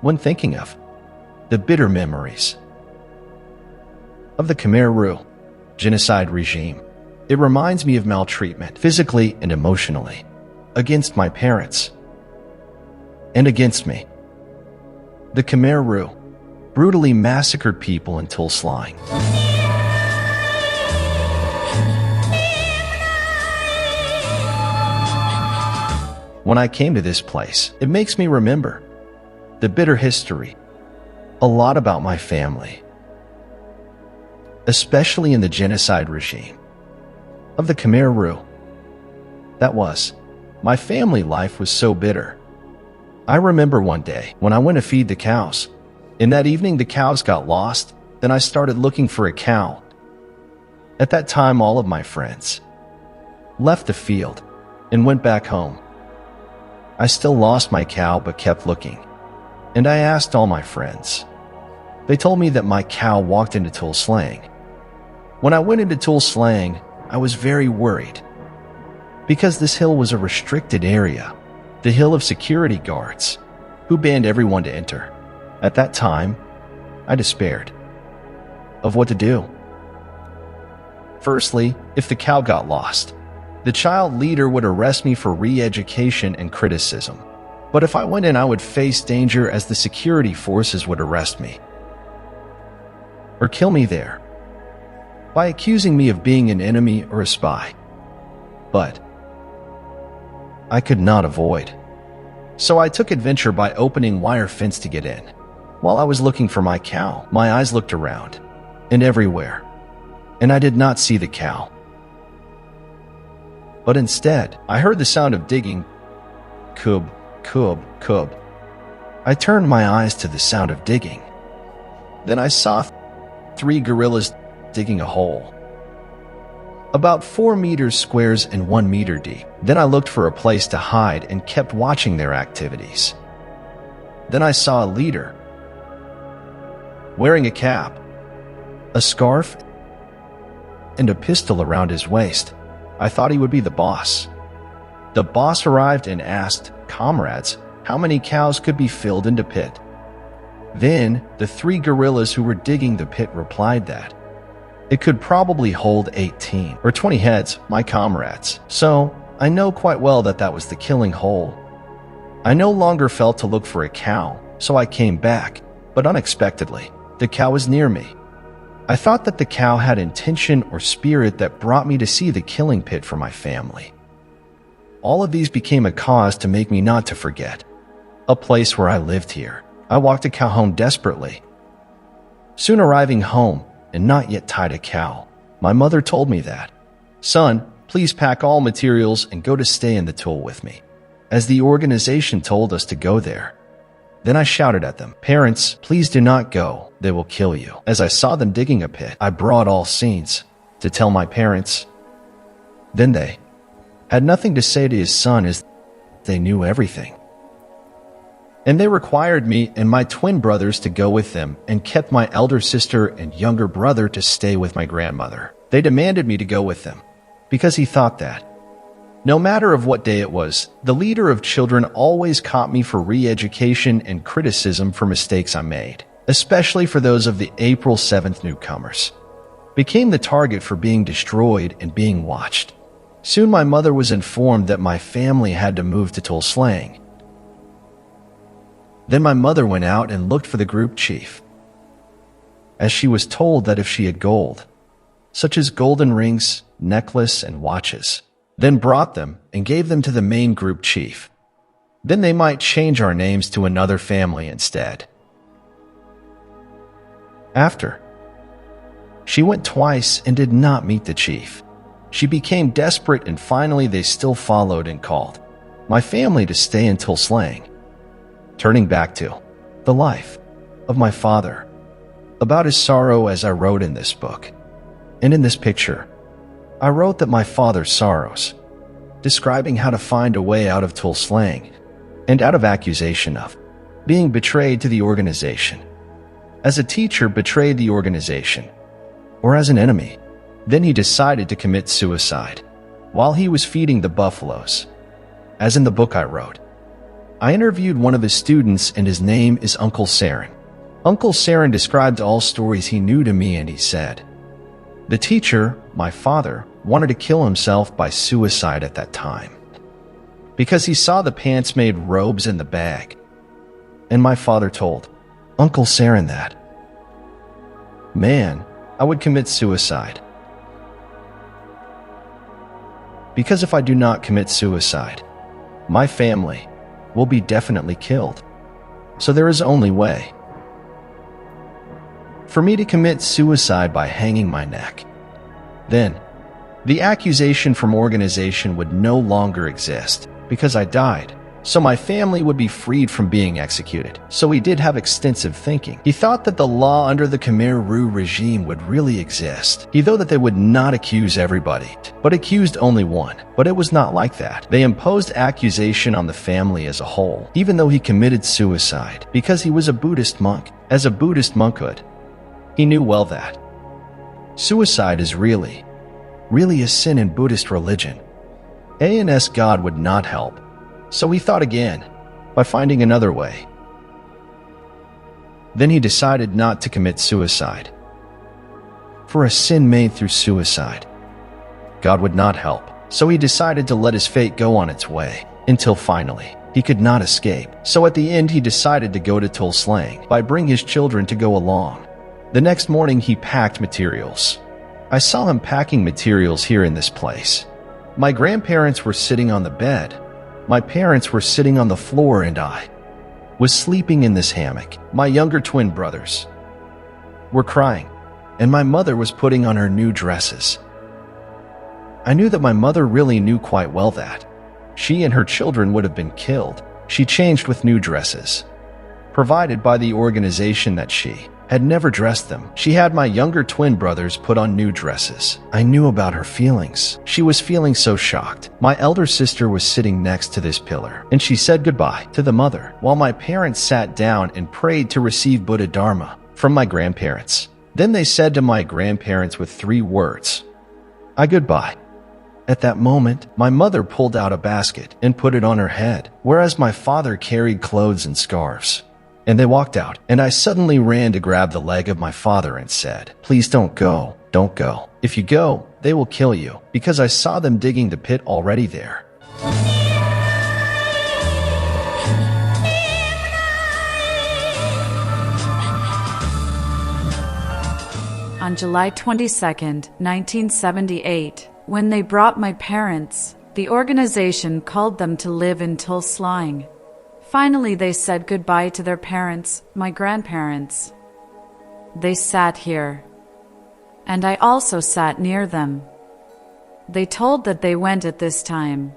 when thinking of the bitter memories of the Khmer Rough genocide regime. It reminds me of maltreatment, physically and emotionally, against my parents and against me. The Khmer Rough brutally massacred people in Tuol Sleng. When I came to this place, it makes me remember the bitter history, a lot about my family, especially in the genocide regime of the Khmer Rough. My family life was so bitter. I remember one day when I went to feed the cows. In that evening, the cows got lost. Then I started looking for a cow. At that time, all of my friends left the field and went back home. I still lost my cow but kept looking, and I asked all my friends. They told me that my cow walked into Tuol Sleng. When I went into Tuol Sleng, I was very worried because this hill was a restricted area, the hill of security guards who banned everyone to enter. At that time, I despaired of what to do. Firstly, if the cow got lost, the child leader would arrest me for re-education and criticism. But if I went in, I would face danger as the security forces would arrest me or kill me there by accusing me of being an enemy or a spy. But I could not avoid. So I took adventure by opening wire fence to get in. While I was looking for my cow, my eyes looked around and everywhere, and I did not see the cow. But instead, I heard the sound of digging. Kub, kub, kub. I turned my eyes to the sound of digging. Then I saw 3 gorillas digging a hole about 4 meters squares and 1 meter deep. Then I looked for a place to hide and kept watching their activities. Then I saw a leader wearing a cap, a scarf, and a pistol around his waist. I thought he would be the boss. The boss arrived and asked, "Comrades, how many cows could be filled into pit?" Then the 3 gorillas who were digging the pit replied that it could probably hold 18 or 20 heads, my comrades. So I know quite well that that was the killing hole. I no longer felt to look for a cow, so I came back, but unexpectedly, the cow was near me. I thought that the cow had intention or spirit that brought me to see the killing pit for my family. All of these became a cause to make me not to forget a place where I lived here. I walked the cow home desperately. Soon arriving home and not yet tied a cow, my mother told me that, "Son, please pack all materials and go to stay in the Tuol with me, as the organization told us to go there." Then I shouted at them, "Parents, please do not go. They will kill you." As I saw them digging a pit, I brought all scenes to tell my parents. Then they had nothing to say to his son as they knew everything. And they required me and my twin brothers to go with them and kept my elder sister and younger brother to stay with my grandmother. They demanded me to go with them because he thought that no matter of what day it was, the leader of children always caught me for re-education and criticism for mistakes I made, especially for those of the April 7th newcomers. Became the target for being destroyed and being watched. Soon my mother was informed that my family had to move to Tuol Sleng. Then my mother went out and looked for the group chief, as she was told that if she had gold, such as golden rings, necklace, and watches, then brought them and gave them to the main group chief. Then they might change our names to another family instead. After, she went twice and did not meet the chief. She became desperate and finally they still followed and called my family to stay in Tuol Sleng. Turning back to the life of my father, about his sorrow as I wrote in this book. And in this picture, I wrote that my father's sorrows, describing how to find a way out of Tuol Sleng and out of accusation of being betrayed to the organization. As a teacher betrayed the organization, or as an enemy. Then he decided to commit suicide while he was feeding the buffaloes. As in the book I wrote, I interviewed one of his students, and his name is Uncle Saren. Uncle Saren described all stories he knew to me, and he said, "The teacher, my father, wanted to kill himself by suicide at that time because he saw the pants-made robes in the bag. And my father told Uncle Saren that, man, I would commit suicide. Because if I do not commit suicide, my family will be definitely killed. So there is only way for me to commit suicide by hanging my neck. Then, the accusation from organization would no longer exist because I died. So my family would be freed from being executed." So he did have extensive thinking. He thought that the law under the Khmer Rough regime would really exist. He thought that they would not accuse everybody, but accused only one. But it was not like that. They imposed accusation on the family as a whole, even though he committed suicide, because he was a Buddhist monk. As a Buddhist monkhood, he knew well that suicide is really a sin in Buddhist religion. ANS God would not help. So he thought again, by finding another way. Then he decided not to commit suicide. For a sin made through suicide, God would not help. So he decided to let his fate go on its way, until finally, he could not escape. So at the end he decided to go to Tulslang by bringing his children to go along. The next morning he packed materials. I saw him packing materials here in this place. My grandparents were sitting on the bed. My parents were sitting on the floor, and I was sleeping in this hammock. My younger twin brothers were crying, and my mother was putting on her new dresses. I knew that my mother really knew quite well that she and her children would have been killed. She changed with new dresses, provided by the organization that she had never dressed them. She had my younger twin brothers put on new dresses. I knew about her feelings. She was feeling so shocked. My elder sister was sitting next to this pillar, and she said goodbye to the mother, while my parents sat down and prayed to receive Buddha Dharma from my grandparents. Then they said to my grandparents with 3 words, "I goodbye." At that moment, my mother pulled out a basket and put it on her head, whereas my father carried clothes and scarves. And they walked out, and I suddenly ran to grab the leg of my father and said, "Please don't go, don't go. If you go, they will kill you," because I saw them digging the pit already there. On July 22, 1978, when they brought my parents, the organization called them to live in Tulslang. Finally, they said goodbye to their parents, my grandparents. They sat here, and I also sat near them. They told that they went at this time,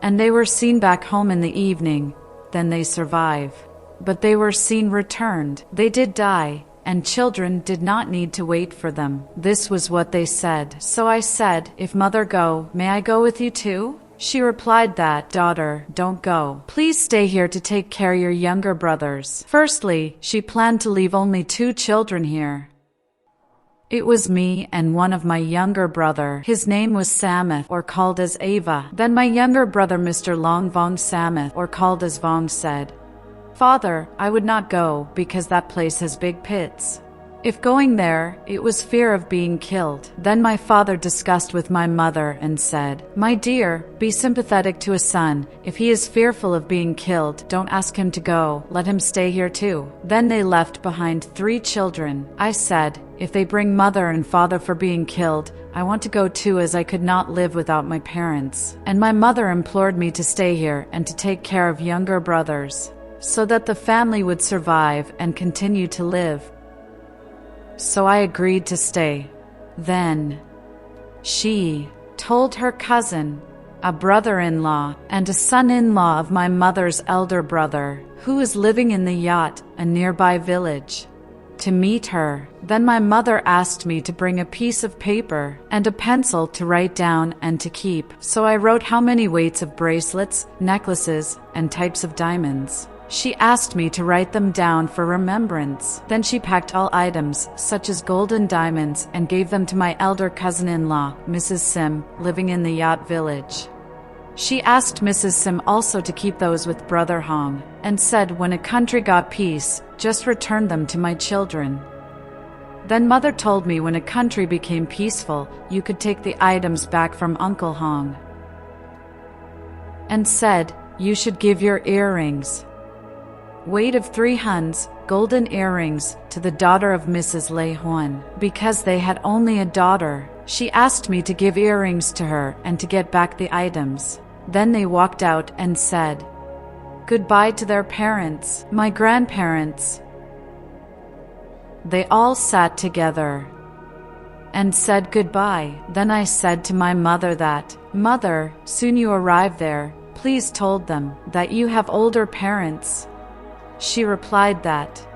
and they were seen back home in the evening. Then they survive, but they were seen returned. They did die, and children did not need to wait for them. This was what they said. So I said, "If mother go, may I go with you too?" She replied that, "Daughter, don't go. Please stay here to take care of your younger brothers." Firstly, she planned to leave only 2 children here. It was me and one of my younger brother. His name was Samith, or called as Ava. Then my younger brother, Mr. Long Vongsamith, or called as Vong, said, "Father, I would not go because that place has big pits. If going there, it was fear of being killed." Then my father discussed with my mother and said, "My dear, be sympathetic to a son. If he is fearful of being killed, don't ask him to go. Let him stay here too." Then they left behind 3 children. I said, "If they bring mother and father for being killed, I want to go too, as I could not live without my parents." And my mother implored me to stay here and to take care of younger brothers, so that the family would survive and continue to live. So I agreed to stay. Then she told her cousin, a brother-in-law, and a son-in-law of my mother's elder brother, who is living in the yacht, a nearby village, to meet her. Then my mother asked me to bring a piece of paper and a pencil to write down and to keep. So I wrote how many weights of bracelets, necklaces, and types of diamonds. She asked me to write them down for remembrance. Then she packed all items, such as gold and diamonds, and gave them to my elder cousin-in-law, Mrs. Sim, living in the yacht village. She asked Mrs. Sim also to keep those with Brother Hong, and said when a country got peace, just return them to my children. Then mother told me when a country became peaceful, you could take the items back from Uncle Hong. And said, you should give your earrings, weight of 3 huns, golden earrings, to the daughter of Mrs. Lei Huan. Because they had only a daughter, she asked me to give earrings to her and to get back the items. Then they walked out and said goodbye to their parents, my grandparents. They all sat together and said goodbye. Then I said to my mother that, Mother, soon you arrive there, please told them that you have older parents. She replied that,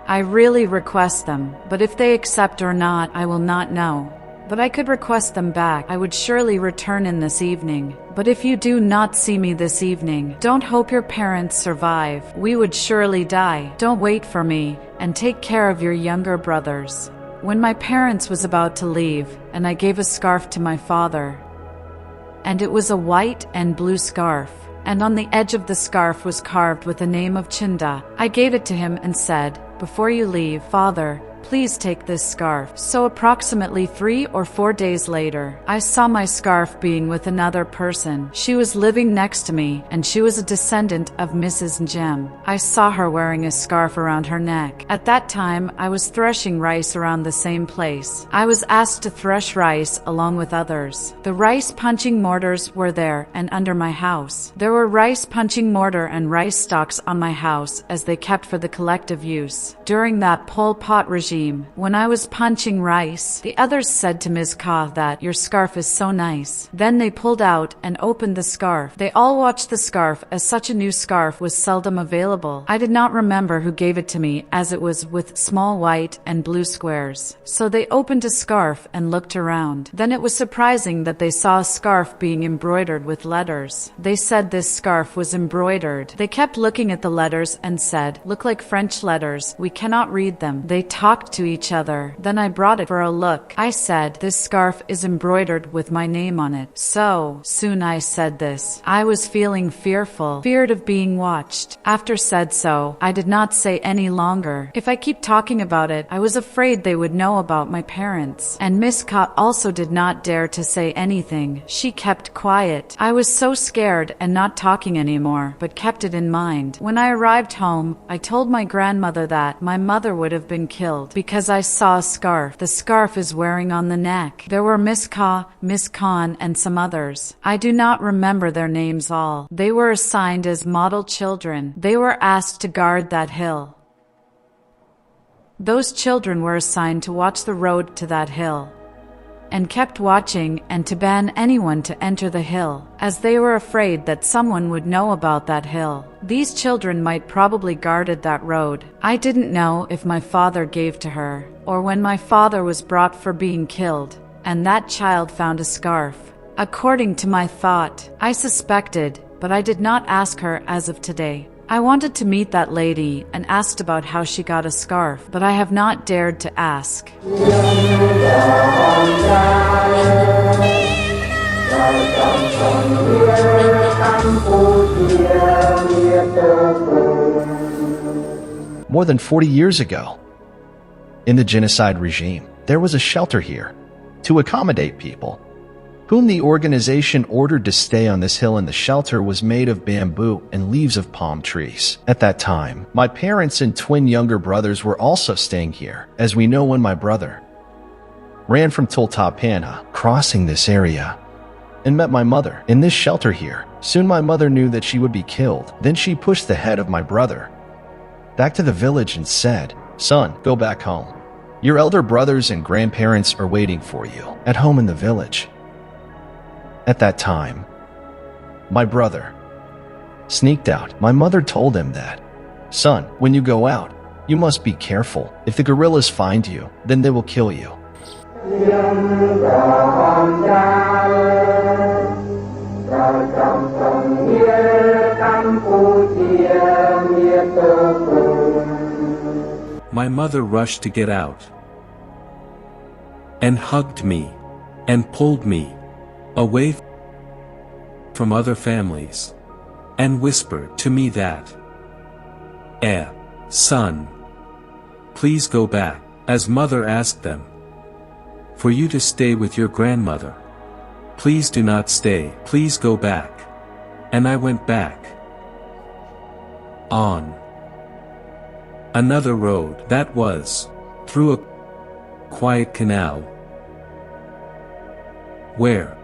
I really request them, but if they accept or not I will not know. But I could request them back. I would surely return in this evening. But if you do not see me this evening, don't hope your parents survive. We would surely die. Don't wait for me, and take care of your younger brothers. When my parents was about to leave, and I gave a scarf to my father, and it was a white and blue scarf, and on the edge of the scarf was carved with the name of Chinda. I gave it to him and said, before you leave, Father, please take this scarf. So approximately 3 or 4 days later, I saw my scarf being with another person. She was living next to me, and she was a descendant of Mrs. Njem. I saw her wearing a scarf around her neck. At that time, I was threshing rice around the same place. I was asked to thresh rice along with others. The rice punching mortars were there and under my house. There were rice punching mortar and rice stalks on my house as they kept for the collective use. During that Pol Pot regime, when I was punching rice, the others said to Ms. Ka that your scarf is so nice. Then they pulled out and opened the scarf. They all watched the scarf, as such a new scarf was seldom available. I did not remember who gave it to me, as it was with small white and blue squares. So they opened a scarf and looked around. Then it was surprising that they saw a scarf being embroidered with letters. They said this scarf was embroidered. They kept looking at the letters and said, look like French letters. We cannot read them. They talked to each other. Then I brought it for a look. I said, this scarf is embroidered with my name on it. So soon I said this, I was feeling fearful, feared of being watched. After said so, I did not say any longer. If I keep talking about it, I was afraid they would know about my parents. And Miss Ka also did not dare to say anything. She kept quiet. I was so scared and not talking anymore, but kept it in mind. When I arrived home, I told my grandmother that my mother would have been killed because I saw a scarf. The scarf is wearing on the neck. There were Miss Ka, Miss Khan, and some others. I do not remember their names all. They were assigned as model children. They were asked to guard that hill. Those children were assigned to watch the road to that hill, and kept watching and to ban anyone to enter the hill, as they were afraid that someone would know about that hill. These children might probably guarded that road. I didn't know if my father gave to her, or when my father was brought for being killed, and that child found a scarf. According to my thought, I suspected, but I did not ask her as of today. I wanted to meet that lady and asked about how she got a scarf, but I have not dared to ask. More than 40 years ago, in the genocide regime, there was a shelter here to accommodate people whom the organization ordered to stay on this hill, and the shelter was made of bamboo and leaves of palm trees. At that time, my parents and twin younger brothers were also staying here, as we know when my brother ran from Tultapana, crossing this area, and met my mother in this shelter here. Soon my mother knew that she would be killed. Then she pushed the head of my brother back to the village and said, son, go back home. Your elder brothers and grandparents are waiting for you at home in the village. At that time, my brother sneaked out. My mother told him that, son, when you go out, you must be careful. If the guerrillas find you, then they will kill you. My mother rushed to get out and hugged me and pulled me away from other families, and whispered to me that, son, please go back, as mother asked them, for you to stay with your grandmother. Please do not stay, please go back. And I went back. On another road that was through a quiet canal, where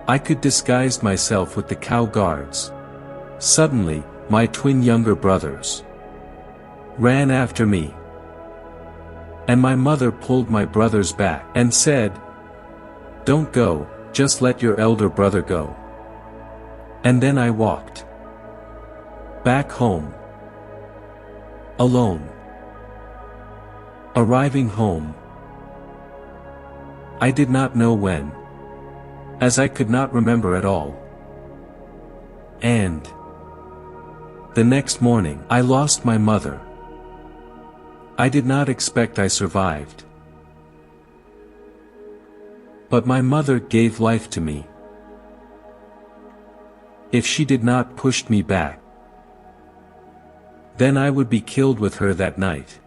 I could disguise myself with the cow guards. Suddenly, my twin younger brothers ran after me, and my mother pulled my brothers back and said, "Don't go, just let your elder brother go." And then I walked back home alone. Arriving home, I did not know when, as I could not remember at all. And the next morning, I lost my mother. I did not expect I survived. But my mother gave life to me. If she did not push me back, then I would be killed with her that night.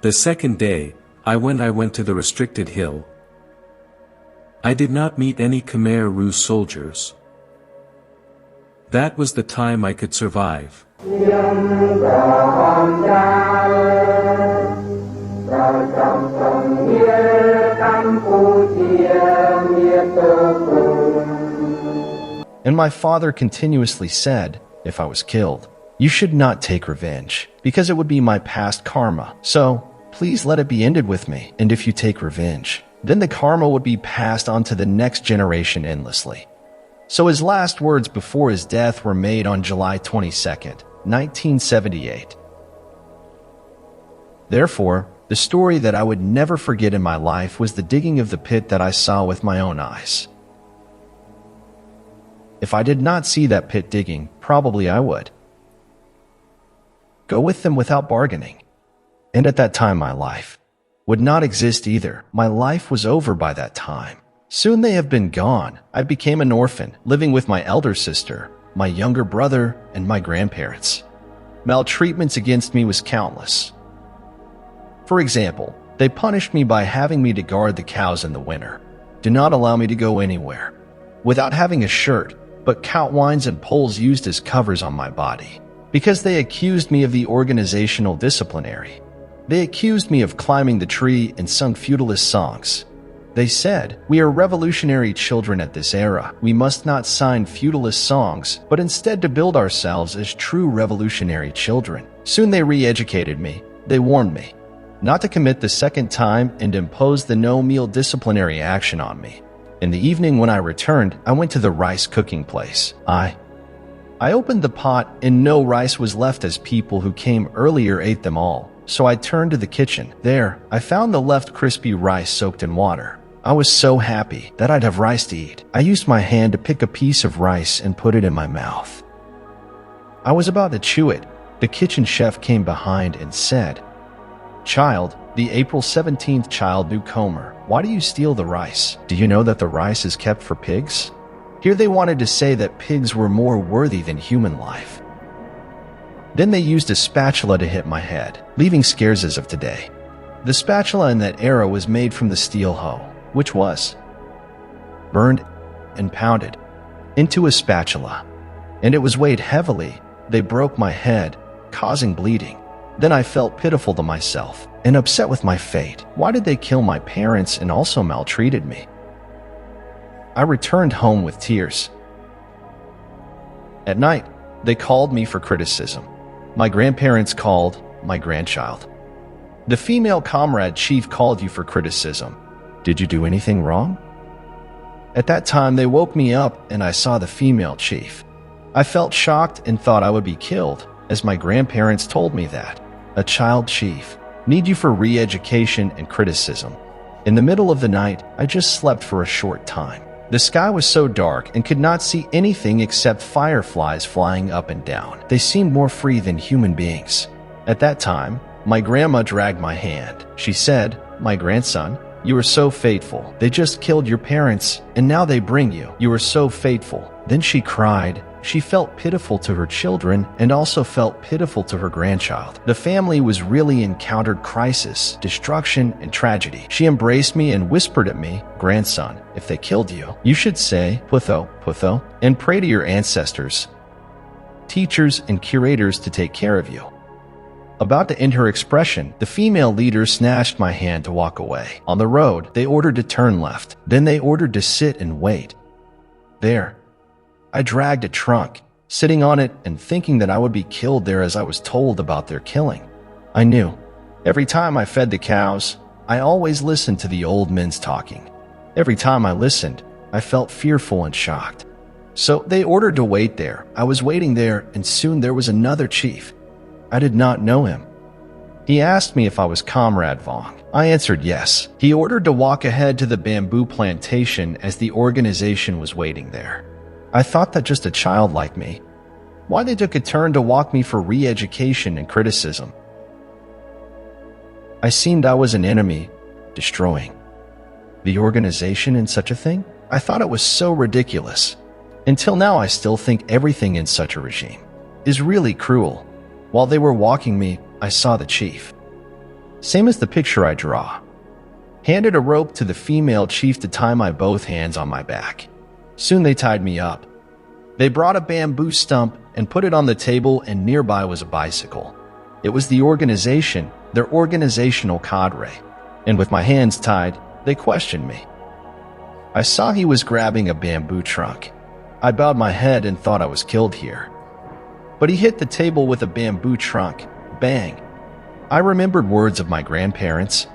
The second day, I went to the restricted hill. I did not meet any Khmer Rough soldiers. That was the time I could survive. And my father continuously said, if I was killed, you should not take revenge, because it would be my past karma. So, please let it be ended with me. And if you take revenge, then the karma would be passed on to the next generation endlessly. So his last words before his death were made on July 22nd, 1978. Therefore, the story that I would never forget in my life was the digging of the pit that I saw with my own eyes. If I did not see that pit digging, probably I would go with them without bargaining. And at that time, my life would not exist either. My life was over by that time. Soon they have been gone. I became an orphan, living with my elder sister, my younger brother, and my grandparents. Maltreatments against me was countless. For example, they punished me by having me to guard the cows in the winter, do not allow me to go anywhere without having a shirt, but count wines and poles used as covers on my body, because they accused me of the organizational disciplinary. They accused me of climbing the tree and sung feudalist songs. They said, we are revolutionary children at this era. We must not sign feudalist songs, but instead to build ourselves as true revolutionary children. Soon they re-educated me. They warned me not to commit the second time and imposed the no-meal disciplinary action on me. In the evening when I returned, I went to the rice cooking place. I opened the pot and no rice was left as people who came earlier ate them all. So I turned to the kitchen. There, I found the left crispy rice soaked in water. I was so happy that I'd have rice to eat. I used my hand to pick a piece of rice and put it in my mouth. I was about to chew it. The kitchen chef came behind and said, "Child, the April 17th child newcomer, why do you steal the rice? Do you know that the rice is kept for pigs?" Here they wanted to say that pigs were more worthy than human life. Then they used a spatula to hit my head, leaving scars as of today. The spatula in that era was made from the steel hoe, which was burned and pounded into a spatula, and it was weighed heavily. They broke my head, causing bleeding. Then I felt pitiful to myself and upset with my fate. Why did they kill my parents and also maltreated me? I returned home with tears. At night, they called me for criticism. My grandparents called my grandchild. The female comrade chief called you for criticism. Did you do anything wrong? At that time, they woke me up and I saw the female chief. I felt shocked and thought I would be killed, as my grandparents told me that a child chief need you for re-education and criticism. In the middle of the night, I just slept for a short time. The sky was so dark and could not see anything except fireflies flying up and down. They seemed more free than human beings. At that time, my grandma dragged my hand. She said, "My grandson, You were so faithful. They just killed your parents, and now they bring you. You were so faithful." Then she cried. She felt pitiful to her children and also felt pitiful to her grandchild. The family was really encountered crisis, destruction, and tragedy. She embraced me and whispered at me, "Grandson, if they killed you, you should say, Putho, Putho, and pray to your ancestors, teachers, and curators to take care of you." About to end her expression, the female leader snatched my hand to walk away. On the road, they ordered to turn left. Then they ordered to sit and wait. There, I dragged a trunk, sitting on it and thinking that I would be killed there as I was told about their killing. I knew. Every time I fed the cows, I always listened to the old men's talking. Every time I listened, I felt fearful and shocked. So they ordered to wait there. I was waiting there, and soon there was another chief. I did not know him. He asked me if I was Comrade Vong. I answered yes. He ordered to walk ahead to the bamboo plantation as the organization was waiting there. I thought that just a child like me, why they took a turn to walk me for re-education and criticism. I seemed I was an enemy, destroying the organization in such a thing. I thought it was so ridiculous. Until now, I still think everything in such a regime is really cruel. While they were walking me, I saw the chief. Same as the picture I draw. Handed a rope to the female chief to tie my both hands on my back. Soon they tied me up. They brought a bamboo stump and put it on the table, and nearby was a bicycle. It was the organization, their organizational cadre. And with my hands tied, they questioned me. I saw he was grabbing a bamboo trunk. I bowed my head and thought I was killed here. But he hit the table with a bamboo trunk. Bang! I remembered words of my grandparents.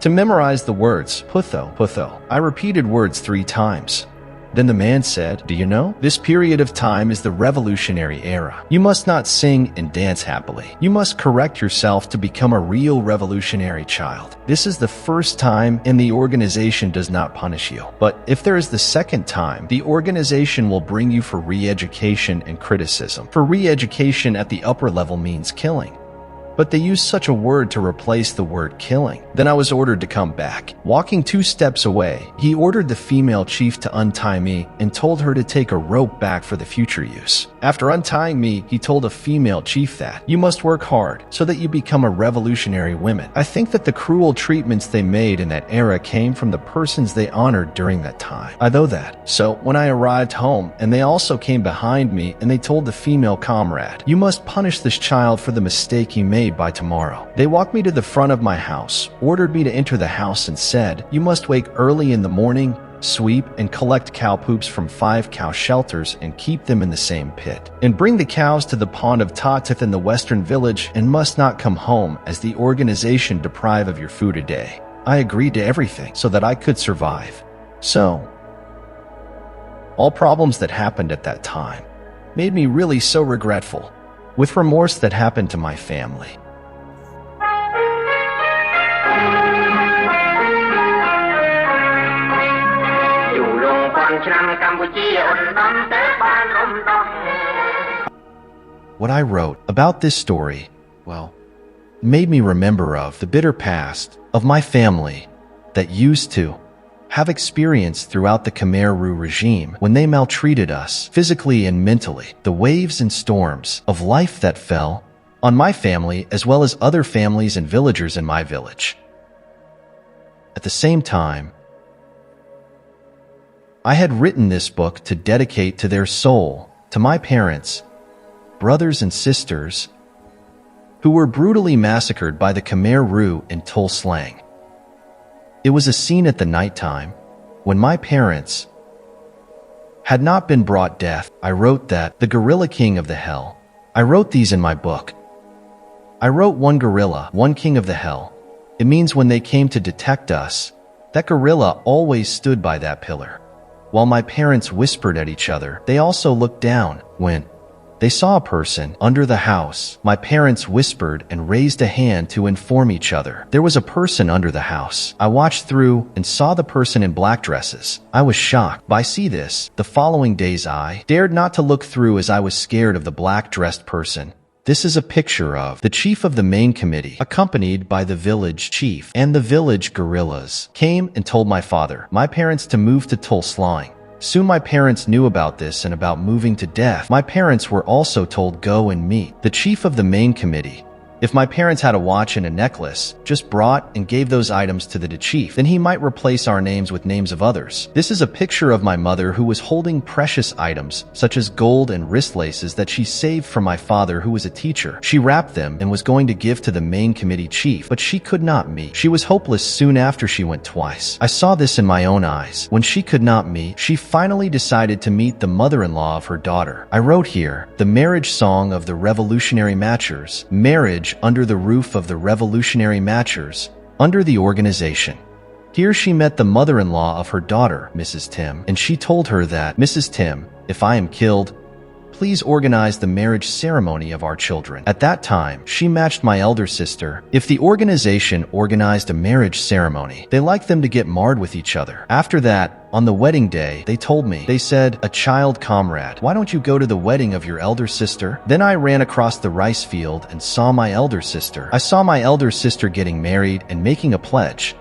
To memorize the words, Putho, Putho, I repeated words 3 times. Then the man said, "Do you know? This period of time is the revolutionary era. You must not sing and dance happily. You must correct yourself to become a real revolutionary child. This is the first time, and the organization does not punish you. But if there is the second time, the organization will bring you for re-education and criticism. For re-education at the upper level means killing. But they used such a word to replace the word killing. Then I was ordered to come back. Walking 2 steps away, he ordered the female chief to untie me and told her to take a rope back for the future use. After untying me, he told a female chief that, "You must work hard so that you become a revolutionary woman." I think that the cruel treatments they made in that era came from the persons they honored during that time. I know that. So when I arrived home, and they also came behind me and they told the female comrade, "You must punish this child for the mistake he made by tomorrow." They walked me to the front of my house, ordered me to enter the house and said, "You must wake early in the morning, sweep and collect cow poops from 5 cow shelters and keep them in the same pit. And bring the cows to the pond of Tatith in the western village and must not come home as the organization deprive of your food a day." I agreed to everything so that I could survive. So, all problems that happened at that time made me really so regretful, with remorse that happened to my family. What I wrote about this story, well, made me remember of the bitter past of my family that used to have experienced throughout the Khmer Rough regime when they maltreated us physically and mentally, the waves and storms of life that fell on my family as well as other families and villagers in my village. At the same time, I had written this book to dedicate to their soul, to my parents, brothers and sisters, who were brutally massacred by the Khmer Rough in Tul Slang. It was a scene at the nighttime when my parents had not been brought death. I wrote that, the gorilla king of the hell. I wrote these in my book. I wrote one gorilla, one king of the hell. It means when they came to detect us, that gorilla always stood by that pillar. While my parents whispered at each other, they also looked down. When they saw a person under the house, my parents whispered and raised a hand to inform each other. There was a person under the house. I watched through and saw the person in black dresses. I was shocked. By see this, the following days I dared not to look through as I was scared of the black-dressed person This is a picture of the chief of the main committee, accompanied by the village chief and the village guerrillas, came and told my father, my parents, to move to Tulslang. Soon my parents knew about this and about moving to death. My parents were also told go and meet the chief of the main committee. If my parents had a watch and a necklace, just brought and gave those items to the chief, then he might replace our names with names of others. This is a picture of my mother who was holding precious items, such as gold and wrist laces that she saved from my father who was a teacher. She wrapped them and was going to give to the main committee chief, but she could not meet. She was hopeless soon after she went twice. I saw this in my own eyes. When she could not meet, she finally decided to meet the mother-in-law of her daughter. I wrote here, the marriage song of the revolutionary matchers, marriage under the roof of the revolutionary matchers, under the organization. Here she met the mother-in-law of her daughter, Mrs. Tim, and she told her that, Mrs. Tim, if I am killed, please organize the marriage ceremony of our children. At that time, she matched my elder sister. If the organization organized a marriage ceremony, they liked them to get married with each other. After that, on the wedding day, they told me, they said, a child comrade, why don't you go to the wedding of your elder sister? Then I ran across the rice field and saw my elder sister. I saw my elder sister getting married and making a pledge.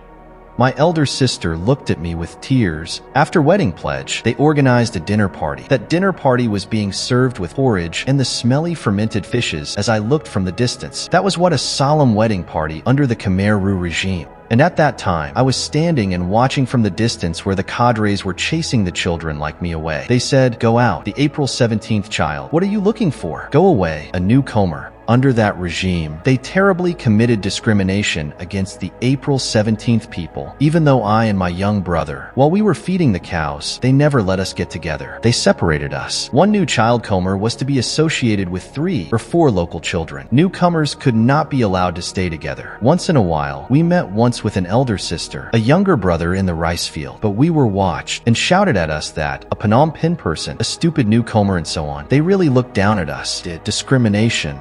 My elder sister looked at me with tears. After wedding pledge, they organized a dinner party. That dinner party was being served with porridge and the smelly fermented fishes as I looked from the distance. That was what a solemn wedding party under the Khmer Rough regime. And at that time, I was standing and watching from the distance where the cadres were chasing the children like me away. They said, go out, the April 17th child. What are you looking for? Go away, a newcomer. Under that regime, they terribly committed discrimination against the April 17th people. Even though I and my young brother, while we were feeding the cows, they never let us get together. They separated us. One new child comer was to be associated with 3 or 4 local children. Newcomers could not be allowed to stay together. Once in a while, we met once with an elder sister, a younger brother in the rice field, but we were watched and shouted at us that a Phnom Penh person, a stupid newcomer and so on. They really looked down at us. Did discrimination.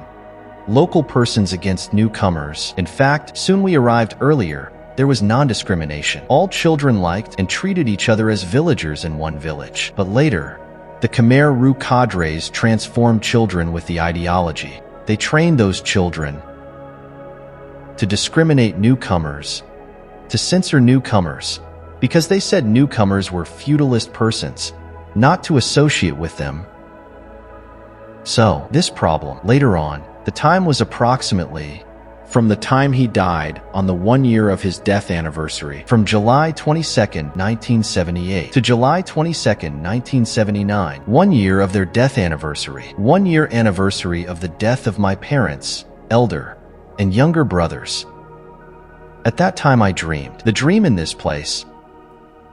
Local persons against newcomers. In fact, soon we arrived earlier. There was non-discrimination. All children liked and treated each other as villagers in one village. But later, the Khmer Rough cadres transformed children with the ideology. They trained those children to discriminate newcomers, to censor newcomers, because they said newcomers were feudalist persons, not to associate with them. So, this problem, later on, the time was approximately from the time he died on the 1 year of his death anniversary, from July 22, 1978 to July 22, 1979, 1 year of their death anniversary, 1 year anniversary of the death of my parents, elder and younger brothers. At that time I dreamed. The dream in this place,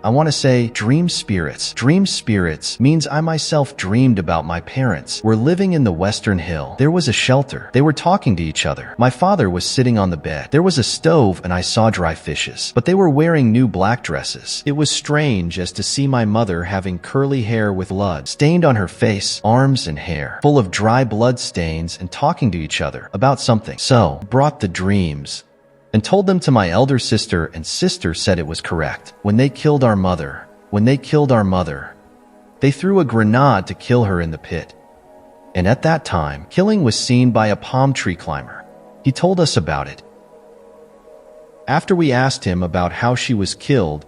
I want to say dream spirits. Dream spirits means I myself dreamed about my parents. Were living in the Western Hill. There was a shelter. They were talking to each other. My father was sitting on the bed. There was a stove and I saw dry fishes. But they were wearing new black dresses. It was strange as to see my mother having curly hair with blood stained on her face, arms and hair, full of dry blood stains, and talking to each other about something. So, brought the dreams and told them to my elder sister, and sister said it was correct. When they killed our mother, they threw a grenade to kill her in the pit. And at that time, killing was seen by a palm tree climber. He told us about it. After we asked him about how she was killed,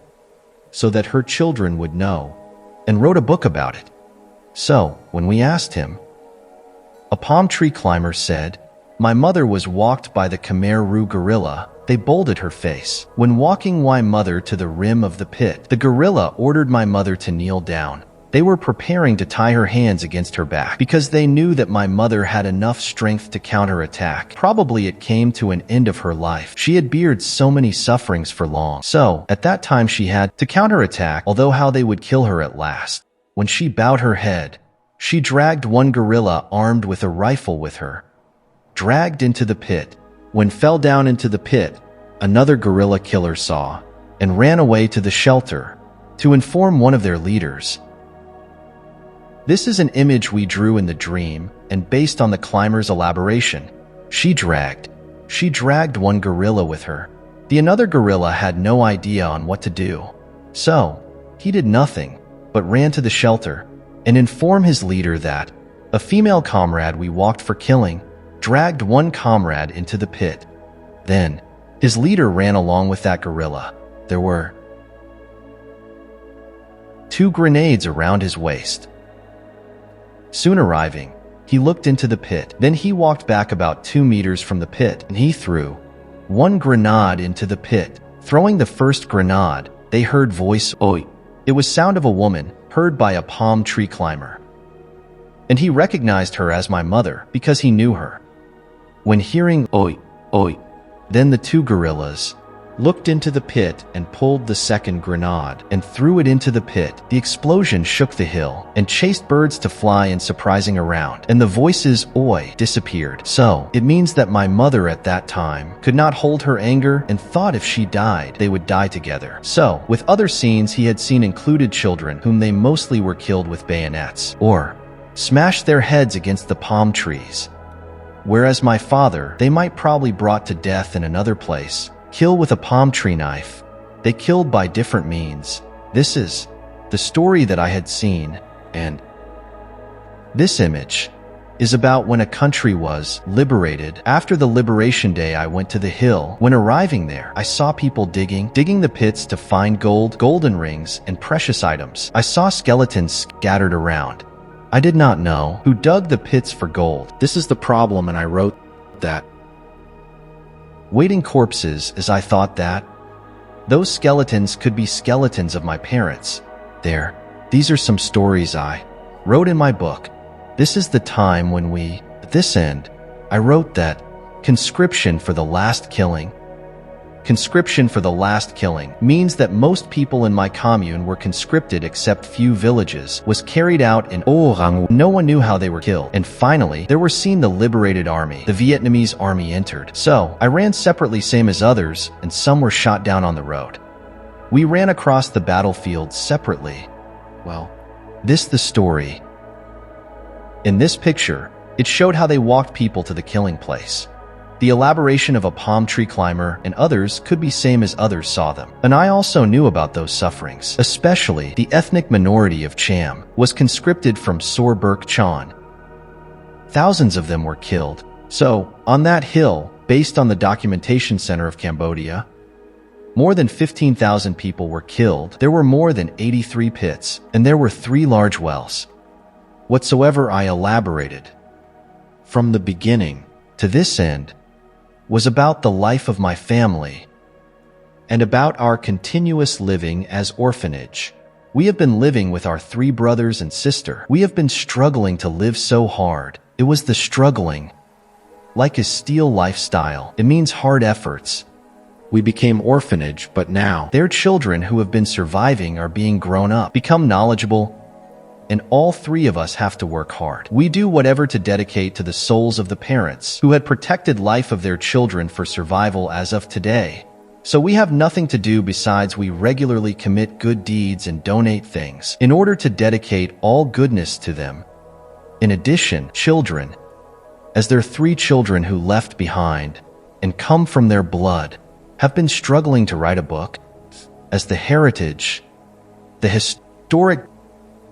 so that her children would know, and wrote a book about it. So, when we asked him, a palm tree climber said, my mother was walked by the Khmer Rough gorilla. They bolted her face. When walking my mother to the rim of the pit, the gorilla ordered my mother to kneel down. They were preparing to tie her hands against her back because they knew that my mother had enough strength to counterattack. Probably it came to an end of her life. She had beared so many sufferings for long. So, at that time she had to counterattack, although how they would kill her at last. When she bowed her head, she dragged one gorilla armed with a rifle with her, dragged into the pit. When fell down into the pit, another gorilla killer saw and ran away to the shelter to inform one of their leaders. This is an image we drew in the dream, and based on the climber's elaboration, she dragged one gorilla with her. The another gorilla had no idea on what to do. So, he did nothing, but ran to the shelter and informed his leader that a female comrade we walked for killing dragged one comrade into the pit. Then, his leader ran along with that guerrilla. There were 2 grenades around his waist. Soon arriving, he looked into the pit. Then he walked back about 2 meters from the pit, and he threw 1 grenade into the pit. Throwing the first grenade, they heard voice, "Oi." It was sound of a woman, heard by a palm tree climber. And he recognized her as my mother, because he knew her. When hearing, "Oi, oi," then the 2 guerrillas looked into the pit and pulled the second grenade and threw it into the pit. The explosion shook the hill and chased birds to fly and surprising around, and the voices "Oi" disappeared. So, it means that my mother at that time could not hold her anger and thought if she died, they would die together. So, with other scenes he had seen included children whom they mostly were killed with bayonets or smashed their heads against the palm trees. Whereas my father, they might probably brought to death in another place, kill with a palm tree knife. They killed by different means. This is the story that I had seen, and this image is about when a country was liberated. After the Liberation Day, I went to the hill. When arriving there, I saw people digging the pits to find gold, golden rings, and precious items. I saw skeletons scattered around. I did not know who dug the pits for gold. This is the problem, and I wrote that. Waiting corpses, as I thought that those skeletons could be skeletons of my parents. These are some stories I wrote in my book. This is the time when we, at this end, I wrote that conscription for the last killing. Conscription for the last killing means that most people in my commune were conscripted except few villages, was carried out in Orang. No one knew how they were killed. And finally, there were seen the liberated army. The Vietnamese army entered. So, I ran separately same as others, and some were shot down on the road. We ran across the battlefield separately. Well, this the story. In this picture, it showed how they walked people to the killing place. The elaboration of a palm tree climber and others could be same as others saw them. And I also knew about those sufferings, especially the ethnic minority of Cham was conscripted from Sor Burk Chan. Thousands of them were killed. So, on that hill, based on the Documentation Center of Cambodia, more than 15,000 people were killed. There were more than 83 pits, and there were 3 large wells. Whatsoever I elaborated from the beginning to this end was about the life of my family and about our continuous living as orphanage. We have been living with our 3 brothers and sister. We have been struggling to live so hard. It was the struggling, like a steel lifestyle. It means hard efforts. We became orphanage, but now their children who have been surviving are being grown up, become knowledgeable, and all 3 of us have to work hard. We do whatever to dedicate to the souls of the parents who had protected life of their children for survival as of today. So we have nothing to do besides we regularly commit good deeds and donate things in order to dedicate all goodness to them. In addition, children, as their 3 children who left behind and come from their blood, have been struggling to write a book as the heritage, the historic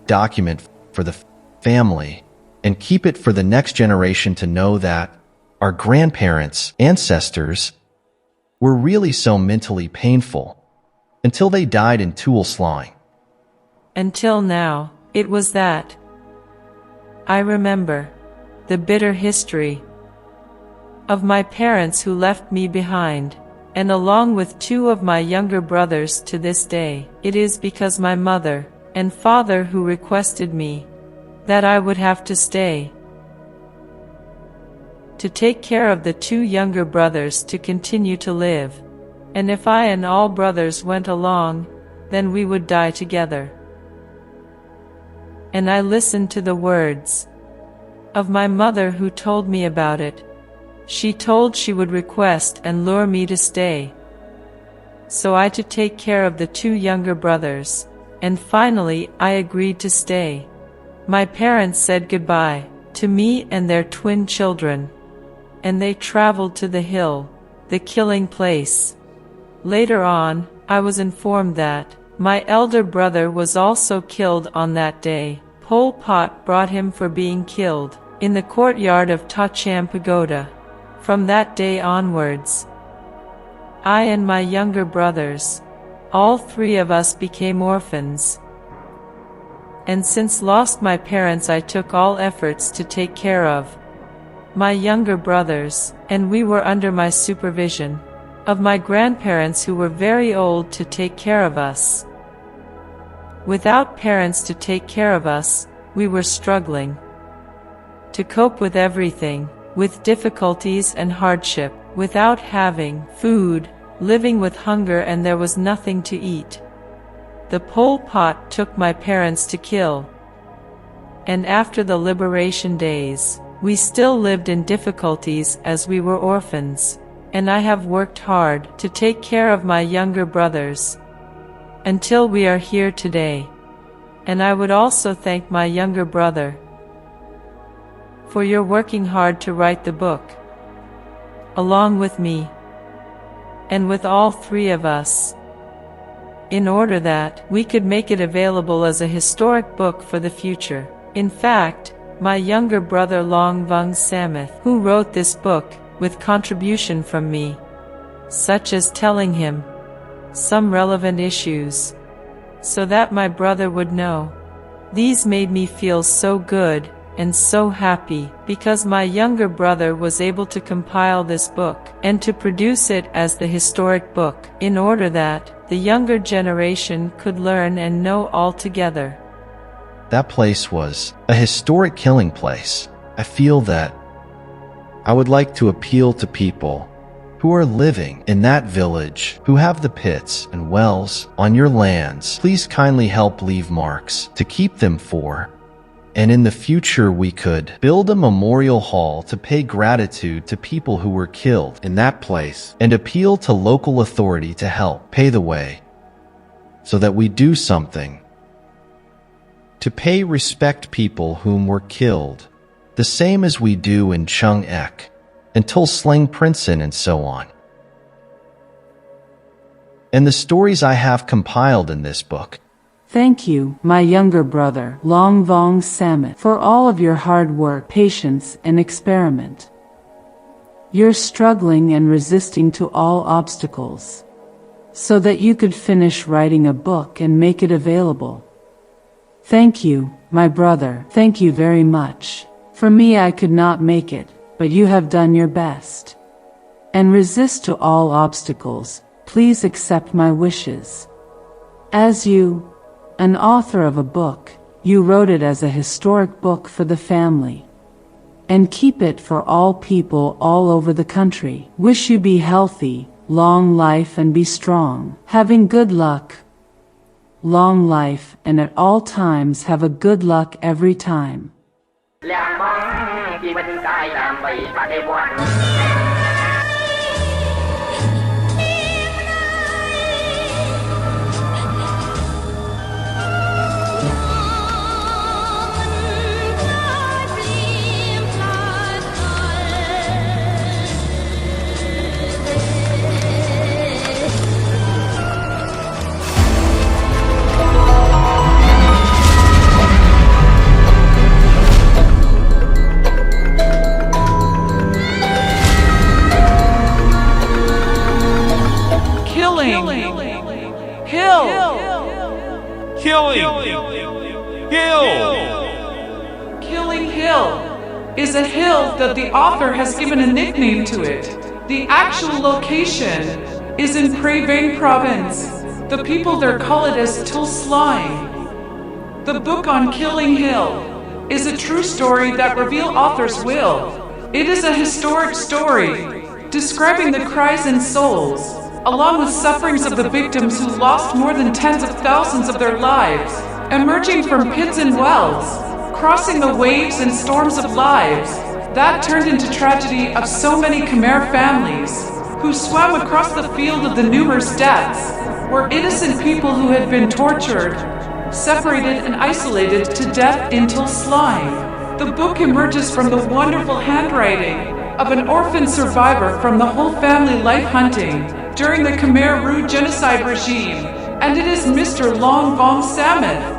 document for the family, and keep it for the next generation to know that our grandparents, ancestors, were really so mentally painful until they died in tool slawing. Until now, it was that. I remember the bitter history of my parents who left me behind, and along with 2 of my younger brothers to this day. It is because my mother and father who requested me that I would have to stay to take care of the 2 younger brothers to continue to live. And if I and all brothers went along, then we would die together. And I listened to the words of my mother who told me about it. She told she would request and lure me to stay, so I to take care of the 2 younger brothers. And finally, I agreed to stay. My parents said goodbye to me and their twin children, and they traveled to the hill, the killing place. Later on, I was informed that my elder brother was also killed on that day. Pol Pot brought him for being killed in the courtyard of Tacham Pagoda. From that day onwards, I and my younger brothers, all three of us became orphans. And since lost my parents, I took all efforts to take care of my younger brothers, and we were under my supervision of my grandparents who were very old to take care of us. Without parents to take care of us, we were struggling to cope with everything, with difficulties and hardship, without having food, living with hunger, and there was nothing to eat. The Pol Pot took my parents to kill. And after the liberation days, we still lived in difficulties as we were orphans, and I have worked hard to take care of my younger brothers until we are here today. And I would also thank my younger brother for your working hard to write the book, along with me, and with all three of us, in order that we could make it available as a historic book for the future. In fact, my younger brother Long Vongsamith, who wrote this book, with contribution from me, such as telling him some relevant issues, so that my brother would know. These made me feel so good and so happy, because my younger brother was able to compile this book and to produce it as the historic book, in order that the younger generation could learn and know all together. That place was a historic killing place. I feel that I would like to appeal to people who are living in that village, who have the pits and wells on your lands. Please kindly help leave marks to keep them for, and in the future we could build a memorial hall to pay gratitude to people who were killed in that place, and appeal to local authority to help pay the way, so that we do something to pay respect people whom were killed, the same as we do in Chung Ek, until Sling Princeton and so on. And the stories I have compiled in this book. Thank you, my younger brother, Long Vongsamith, for all of your hard work, patience, and experiment. You're struggling and resisting to all obstacles, so that you could finish writing a book and make it available. Thank you, my brother, thank you very much. For me, I could not make it, but you have done your best. And resist to all obstacles. Please accept my wishes. As you, an author of a book, you wrote it as a historic book for the family. And keep it for all people all over the country. Wish you be healthy, long life, and be strong. Having good luck. Long life, and at all times have a good luck every time. Killing Hill is a hill that the author has given a nickname to it. The actual location is in Prey Veng province. The people there call it as Tul Slying. The book on Killing Hill is a true story that reveal author's will. It is a historic story describing the cries and souls, along with sufferings of the victims who lost more than tens of thousands of their lives, emerging from pits and wells, crossing the waves and storms of lives that turned into tragedy of so many Khmer families who swam across the field of the numerous deaths, were innocent people who had been tortured, separated and isolated to death in Tul Slying. The book emerges from the wonderful handwriting of an orphan survivor from the whole family life hunting during the Khmer Rough genocide regime, and it is Mr. Long Vongsamith